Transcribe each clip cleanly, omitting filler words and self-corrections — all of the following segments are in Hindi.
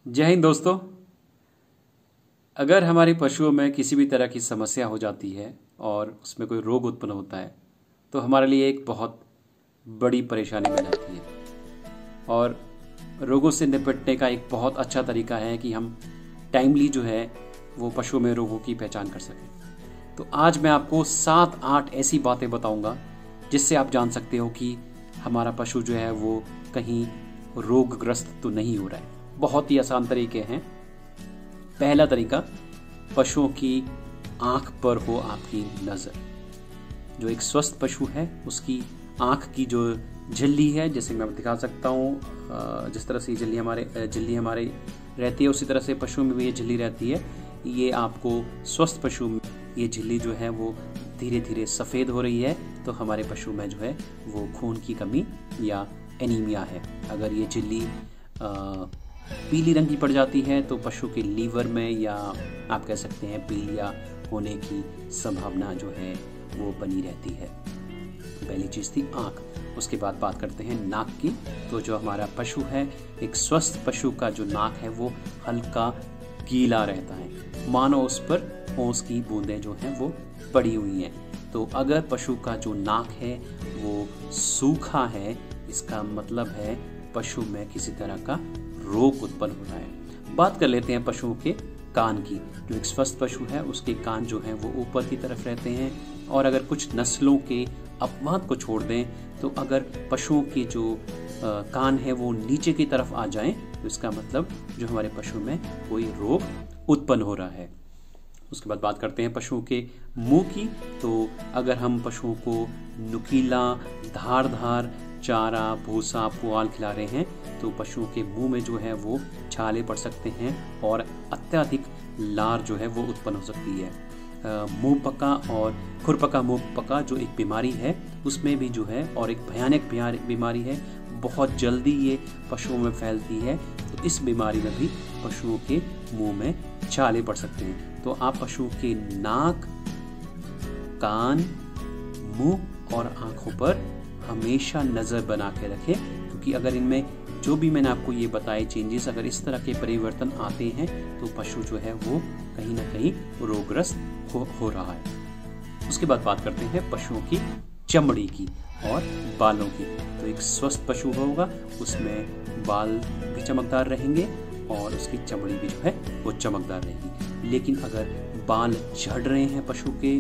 जय हिंद दोस्तों। अगर हमारे पशुओं में किसी भी तरह की समस्या हो जाती है और उसमें कोई रोग उत्पन्न होता है तो हमारे लिए एक बहुत बड़ी परेशानी बन जाती है। और रोगों से निपटने का एक बहुत अच्छा तरीका है कि हम टाइमली जो है वो पशुओं में रोगों की पहचान कर सकें। तो आज मैं आपको 7-8 ऐसी बातें बताऊंगा जिससे आप जान सकते हो कि हमारा पशु जो है वो कहीं रोगग्रस्त तो नहीं हो रहा है। बहुत ही आसान तरीके हैं। पहला तरीका, पशुओं की आंख पर हो आपकी नज़र। जो एक स्वस्थ पशु है उसकी आंख की जो झिल्ली है, जैसे मैं दिखा सकता हूँ, जिस तरह से झिल्ली हमारे रहती है उसी तरह से पशु में भी ये झिल्ली रहती है। ये आपको स्वस्थ पशु में ये झिल्ली जो है वो धीरे धीरे सफ़ेद हो रही है, तो हमारे पशु में जो है वो खून की कमी या एनीमिया है। अगर ये झिल्ली पीली रंग की पड़ जाती है तो पशु के लीवर में या आप कह सकते हैं पीलिया होने की संभावना जो है वो बनी रहती है। पहली चीज़ थी आँख। उसके बाद बात करते हैं नाक की। तो जो हमारा पशु है, एक स्वस्थ पशु का जो नाक है वो हल्का गीला रहता है, मानो उस पर ओस की बूंदें जो हैं वो पड़ी हुई हैं। तो अगर पशु का जो नाक है वो सूखा है, इसका मतलब है पशु में किसी तरह का रोग उत्पन्न हो रहा है। बात कर लेते हैं पशुओं के कान की। जो एक स्वस्थ पशु है उसके कान जो हैं वो ऊपर की तरफ रहते हैं, और अगर कुछ नस्लों के अपवाद को छोड़ दें तो अगर पशुओं के जो कान है वो नीचे की तरफ आ जाएं तो इसका मतलब जो हमारे पशु में कोई रोग उत्पन्न हो रहा है। उसके बाद बात करते हैं पशुओं के मुंह की। तो अगर हम पशुओं को नुकीला धारदार चारा भूसा पुआल खिला रहे हैं तो पशुओं के मुंह में जो है वो छाले पड़ सकते हैं और अत्यधिक लार जो है वो उत्पन्न हो सकती है। मुंह पका और खुरपका मुंह पका जो एक बीमारी है उसमें भी जो है, और एक भयानक बीमारी है, बहुत जल्दी ये पशुओं में फैलती है। तो इस बीमारी में भी पशुओं के मुंह में छाले पड़ सकते हैं। तो आप पशुओं के नाक, कान, मुंह और आंखों पर हमेशा नज़र बना के रखें, क्योंकि अगर इनमें जो भी मैंने आपको ये बताए चेंजेस, अगर इस तरह के परिवर्तन आते हैं तो पशु जो है वो कहीं ना कहीं रोगग्रस्त हो रहा है। उसके बाद बात करते हैं पशुओं की चमड़ी की और बालों की। तो एक स्वस्थ पशु होगा उसमें बाल भी चमकदार रहेंगे और उसकी चमड़ी भी जो है वो चमकदार रहेगी। लेकिन अगर बाल झड़ रहे हैं पशु के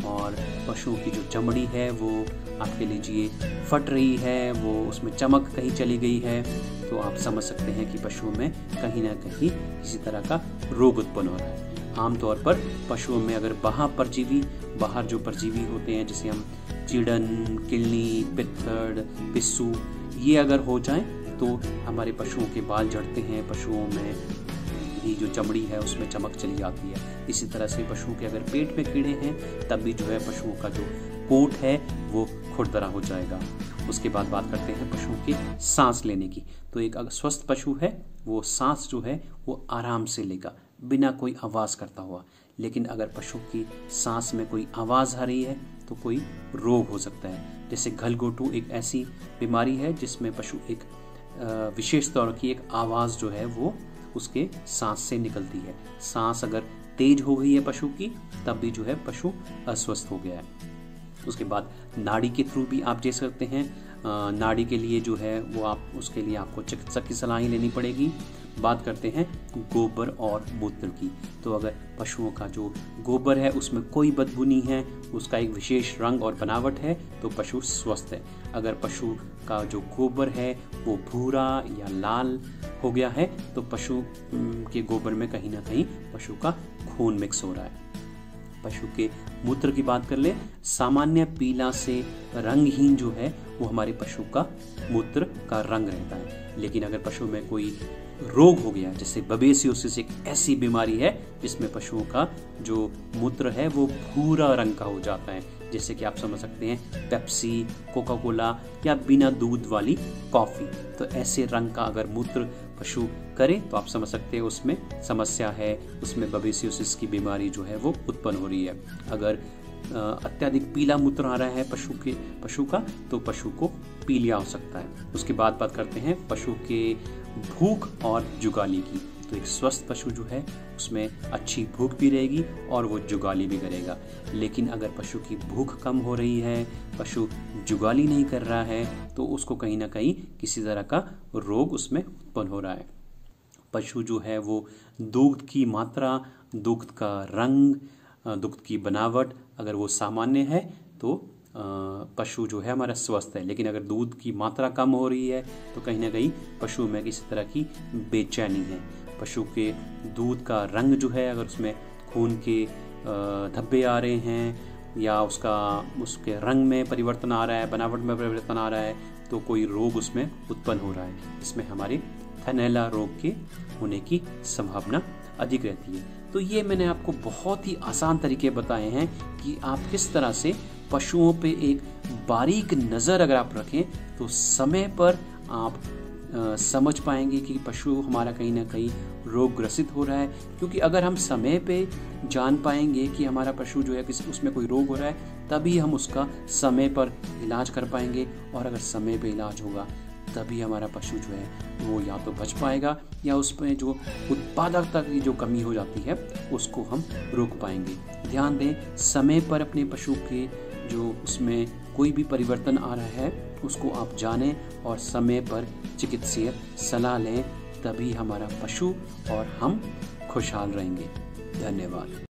और पशुओं की जो चमड़ी है वो आपके लीजिए फट रही है, वो उसमें चमक कहीं चली गई है, तो आप समझ सकते हैं कि पशुओं में कहीं ना कहीं किसी तरह का रोग उत्पन्न हो रहा है। आमतौर पर पशुओं में अगर बाहर जो परजीवी होते हैं, जैसे हम चीड़न, किलनी, पित्तड़, पिस्सू, ये अगर हो जाएं तो हमारे पशुओं के बाल झड़ते हैं, पशुओं में ही जो चमड़ी है उसमें चमक चली जाती है। इसी तरह से पशुओं के अगर पेट में कीड़े हैं तब भी जो है पशुओं का जो कोट है वो खुरदरा हो जाएगा। उसके बाद बात करते हैं पशुओं के सांस लेने की। तो एक स्वस्थ पशु है वो सांस जो है वो आराम से लेगा बिना कोई आवाज़ करता हुआ। लेकिन अगर पशु की सांस में कोई आवाज़ आ रही है तो कोई रोग हो सकता है। जैसे गलघोटू एक ऐसी बीमारी है जिसमें पशु एक विशेष तौर की एक आवाज़ जो है वो उसके सांस से निकलती है। सांस अगर तेज हो गई है पशु की तब भी जो है पशु अस्वस्थ हो गया है। उसके बाद नाड़ी के थ्रू भी आप दे सकते हैं। नाड़ी के लिए जो है वो उसके लिए आपको चिकित्सक की सलाह ही लेनी पड़ेगी। बात करते हैं गोबर और मूत्र की। तो अगर पशुओं का जो गोबर है उसमें कोई बदबू नहीं है, उसका एक विशेष रंग और बनावट है, तो पशु स्वस्थ है। अगर पशु का जो गोबर है वो भूरा या लाल हो गया है तो पशु के गोबर में कहीं ना कहीं पशु का खून मिक्स हो रहा है। पशु के मूत्र की बात कर ले, सामान्य पीला से रंगहीन जो है वो हमारे पशु का मूत्र का रंग रहता है। लेकिन अगर पशु में कोई रोग हो गया, जैसे बबेसियोसिस एक ऐसी बीमारी है जिसमें पशुओं का जो मूत्र है वो भूरा रंग का हो जाता है, जैसे कि आप समझ सकते हैं पेप्सी, कोका कोला या बिना दूध वाली कॉफ़ी। तो ऐसे रंग का अगर मूत्र पशु करे तो आप समझ सकते हैं उसमें समस्या है, उसमें बबेसियोसिस की बीमारी जो है वो उत्पन्न हो रही है। अगर अत्यधिक पीला मूत्र आ रहा है पशु का तो पशु को पीलिया हो सकता है। उसके बाद बात करते हैं पशु के भूख और जुगाली की। तो एक स्वस्थ पशु जो है उसमें अच्छी भूख भी रहेगी और वो जुगाली भी करेगा। लेकिन अगर पशु की भूख कम हो रही है, पशु जुगाली नहीं कर रहा है, तो उसको कहीं ना कहीं किसी तरह का रोग उसमें उत्पन्न हो रहा है। पशु जो है वो दूध की मात्रा, दूध का रंग, दूध की बनावट अगर वो सामान्य है तो पशु जो है हमारा स्वस्थ है। लेकिन अगर दूध की मात्रा कम हो रही है तो कहीं ना कहीं पशु में किसी तरह की बेचैनी है। पशु के दूध का रंग जो है, अगर उसमें खून के धब्बे आ रहे हैं या उसके रंग में परिवर्तन आ रहा है, बनावट में परिवर्तन आ रहा है, तो कोई रोग उसमें उत्पन्न हो रहा है। इसमें हमारे थैलेला रोग के होने की संभावना अधिक रहती है। तो ये मैंने आपको बहुत ही आसान तरीके बताए हैं कि आप किस तरह से पशुओं पे एक बारीक नज़र अगर आप रखें तो समय पर आप समझ पाएंगे कि पशु हमारा कहीं ना कहीं रोग ग्रसित हो रहा है। क्योंकि अगर हम समय पे जान पाएंगे कि हमारा पशु जो है उसमें कोई रोग हो रहा है, तभी हम उसका समय पर इलाज कर पाएंगे। और अगर समय पे इलाज होगा तभी हमारा पशु जो है वो या तो बच पाएगा या उसमें जो उत्पादकता की जो कमी हो जाती है उसको हम रोक पाएंगे। ध्यान दें, समय पर अपने पशु के जो उसमें कोई भी परिवर्तन आ रहा है उसको आप जानें और समय पर चिकित्सीय सलाह लें, तभी हमारा पशु और हम खुशहाल रहेंगे। धन्यवाद।